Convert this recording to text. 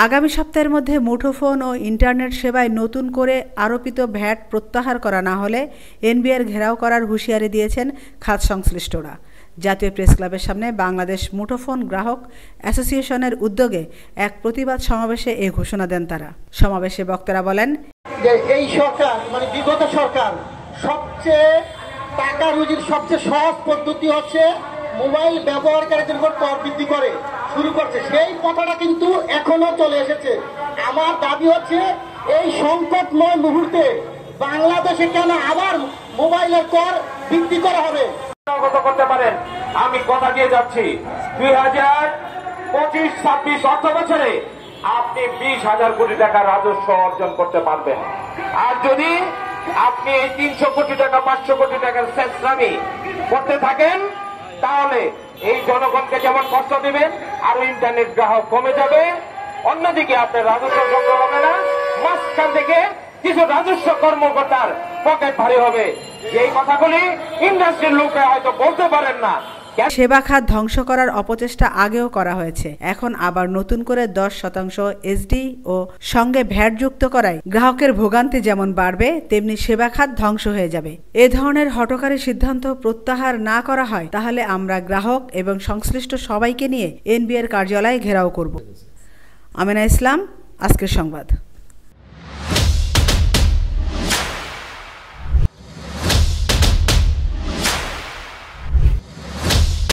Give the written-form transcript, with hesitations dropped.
আগামী সপ্তাহের মধ্যে মুঠোফোন ও ইন্টারনেট সেবায় নতুন করে আরোপিত ভ্যাট প্রত্যাহার করা না হলে এনবিআর ঘেরাও করার হুঁশিয়ারি দিয়েছেন খাত সংশ্লিষ্টরা। জাতীয় প্রেস ক্লাবের সামনে বাংলাদেশ মুঠোফোন গ্রাহক অ্যাসোসিয়েশনের উদ্যোগে এক প্রতিবাদ সমাবেশে এ ঘোষণা দেন তারা। সমাবেশে বক্তারা বলেন যে এই সরকার মানে বিগত সরকার সবচেয়ে টাকা রুজির সবচেয়ে সহজ পদ্ধতি হচ্ছে মোবাইল ব্যবহারকারীদের উপর কর বৃদ্ধি করে শুরু করছে। সেই কথাটা কিন্তু এখনো চলে এসেছে। আমার দাবি হচ্ছে এই সংকটময় মুহূর্তে বাংলাদেশে কেন আবার মোবাইলের কর বৃদ্ধি করা হবে করতে পারেন। আমি কথা দিয়ে যাচ্ছি 2025-26 অর্থ বছরে আপনি 20,000 কোটি টাকা রাজস্ব অর্জন করতে পারবেন। আর যদি আপনি এই 300 কোটি টাকা 500 কোটি টাকার চেষ্টামি করতে থাকেন তাহলে এই জনগণকে যেমন কষ্ট দিবেন আর ইন্টারনেট গ্রাহক কমে যাবে, অন্যদিকে আপনার রাজস্ব সংগ্রহ হবে না, মাঝখান থেকে কিছু রাজস্ব কর্মকর্তার পকেট ভারী হবে। এই কথাগুলি ইন্ডাস্ট্রির লোকেরা হয়তো বলতে পারেন না। সেবা খাত ধ্বংস করার অপচেষ্টা আগেও করা হয়েছে, এখন আবার নতুন করে 10% এসডি ও সঙ্গে ভ্যাট যুক্ত করায় গ্রাহকের ভোগান্তি যেমন বাড়বে তেমনি সেবা খাত ধ্বংস হয়ে যাবে। এ ধরনের হঠকারী সিদ্ধান্ত প্রত্যাহার না করা হয় তাহলে আমরা গ্রাহক এবং সংশ্লিষ্ট সবাইকে নিয়ে এনবিআর কার্যালয় ঘেরাও করব। আমিনা ইসলাম, আজকের সংবাদ।